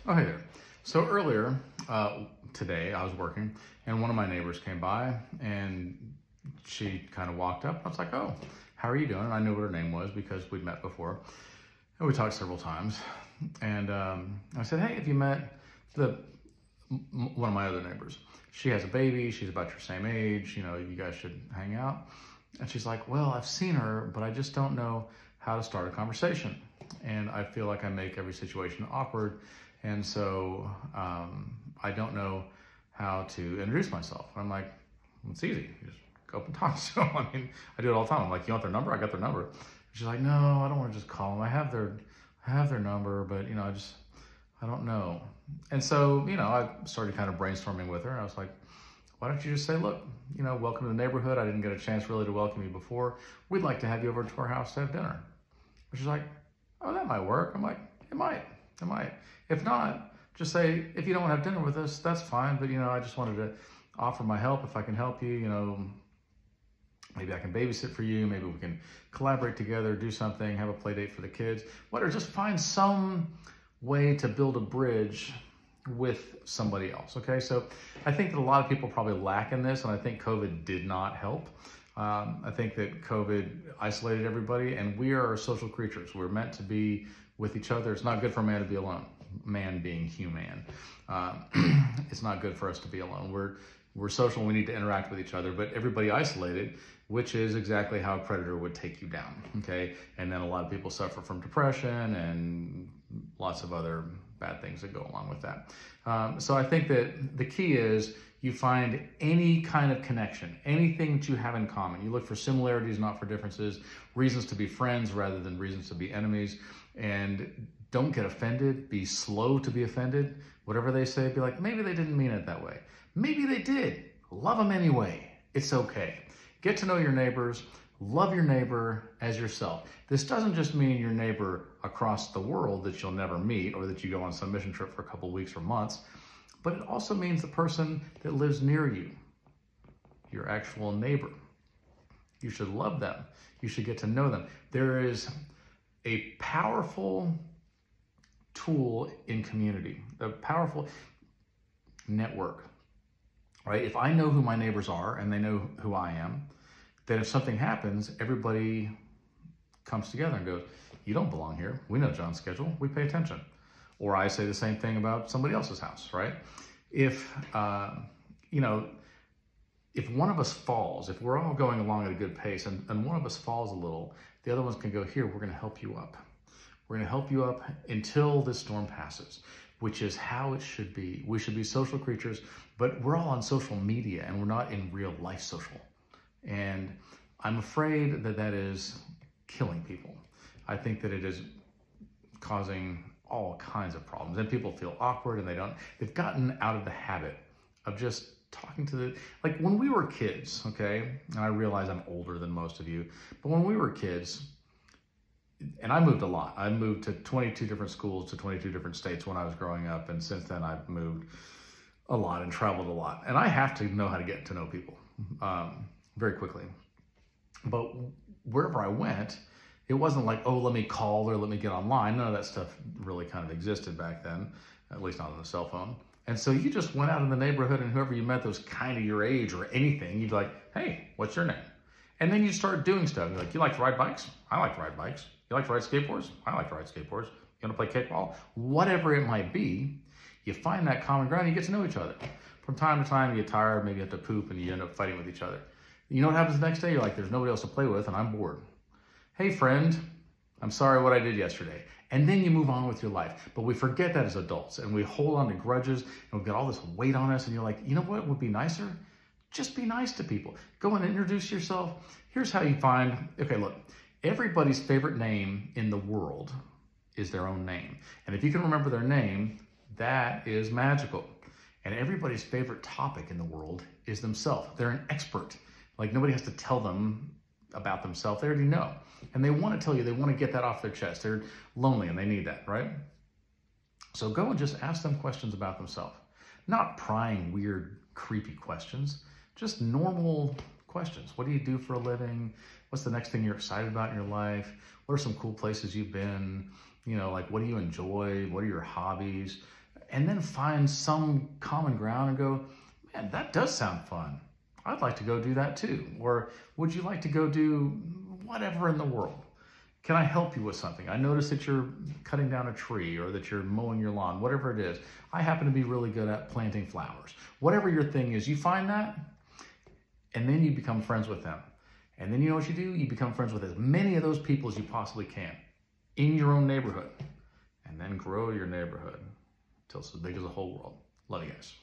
Oh, hey there. So earlier today, I was working, and one of my neighbors came by, and she kind of walked up. I was like, "Oh, how are you doing?" And I knew what her name was because we'd met before, and we talked several times. And I said, "Hey, have you met one of my other neighbors? She has a baby. She's about your same age. You guys should hang out." And she's like, "Well, I've seen her, but I just don't know how to start a conversation. And I feel like I make every situation awkward. And so I don't know how to introduce myself." And I'm like, "It's easy. You just go up and talk to them." I mean, I do it all the time. I'm like, "You want their number?" I got their number. She's like, "No, I don't want to just call them. I have their number, but I don't know." And so, I started kind of brainstorming with her. And I was like, "Why don't you just say, look, welcome to the neighborhood. I didn't get a chance really to welcome you before. We'd like to have you over to our house to have dinner." She's like, "Oh, that might work." I'm like, It might. If not, just say, "If you don't want to have dinner with us, that's fine. But, I just wanted to offer my help. If I can help you, maybe I can babysit for you. Maybe we can collaborate together, do something, have a play date for the kids. Whatever, just find some way to build a bridge with somebody else." Okay, so I think that a lot of people probably lack in this, and I think COVID did not help. I think that COVID isolated everybody, and we are social creatures. We're meant to be with each other. It's not good for a man to be alone, man being human. It's not good for us to be alone. We're social, we need to interact with each other, but everybody isolated, which is exactly how a predator would take you down, okay? And then a lot of people suffer from depression and lots of other bad things that go along with that. So I think that the key is you find any kind of connection, anything that you have in common. You look for similarities, not for differences, reasons to be friends rather than reasons to be enemies, and don't get offended. Be slow to be offended. Whatever they say, be like, maybe they didn't mean it that way. Maybe they did. Love them anyway. It's okay. Get to know your neighbors. Love your neighbor as yourself. This doesn't just mean your neighbor across the world that you'll never meet or that you go on some mission trip for a couple of weeks or months, but it also means the person that lives near you, your actual neighbor. You should love them. You should get to know them. There is a powerful tool in community, a powerful network, right? If I know who my neighbors are and they know who I am, then if something happens, everybody comes together and goes, "You don't belong here. We know John's schedule. We pay attention." Or I say the same thing about somebody else's house, right? If one of us falls, if we're all going along at a good pace and one of us falls a little, the other ones can go, "Here, we're going to help you up. We're going to help you up until this storm passes," which is how it should be. We should be social creatures, but we're all on social media and we're not in real life social. And I'm afraid that that is killing people. I think that it is causing all kinds of problems, and people feel awkward and they've gotten out of the habit of just talking to like when we were kids, okay? And I realize I'm older than most of you, but when we were kids, and I moved a lot. I moved to 22 different schools to 22 different states when I was growing up, and since then I've moved a lot and traveled a lot. And I have to know how to get to know people very quickly. But wherever I went, it wasn't like, "Oh, let me call or let me get online." None of that stuff really kind of existed back then, at least not on the cell phone. And so you just went out in the neighborhood, and whoever you met that was kind of your age or anything, you'd be like, "Hey, what's your name?" And then you start doing stuff. You're like, "You like to ride bikes? I like to ride bikes. You like to ride skateboards? I like to ride skateboards. You want to play kickball?" Whatever it might be, you find that common ground, you get to know each other. From time to time, you get tired, maybe you have to poop, and you end up fighting with each other. You know what happens the next day? You're like, "There's nobody else to play with, and I'm bored. Hey, friend, I'm sorry what I did yesterday." And then you move on with your life. But we forget that as adults, and we hold on to grudges, and we've got all this weight on us, and you're like, you know what would be nicer? Just be nice to people. Go and introduce yourself. Here's how you find, okay, look, everybody's favorite name in the world is their own name. And if you can remember their name, that is magical. And everybody's favorite topic in the world is themselves. They're an expert. Like nobody has to tell them about themselves. They already know. And they want to tell you, they want to get that off their chest. They're lonely and they need that, right? So go and just ask them questions about themselves. Not prying, weird, creepy questions. Just normal questions. What do you do for a living? What's the next thing you're excited about in your life? What are some cool places you've been? Like what do you enjoy? What are your hobbies? And then find some common ground and go, man, that does sound fun. I'd like to go do that too. Or would you like to go do whatever in the world? Can I help you with something? I notice that you're cutting down a tree or that you're mowing your lawn, whatever it is. I happen to be really good at planting flowers. Whatever your thing is, you find that, and then you become friends with them. And then you know what you do? You become friends with as many of those people as you possibly can in your own neighborhood. And then grow your neighborhood till it's as big as the whole world. Love you guys.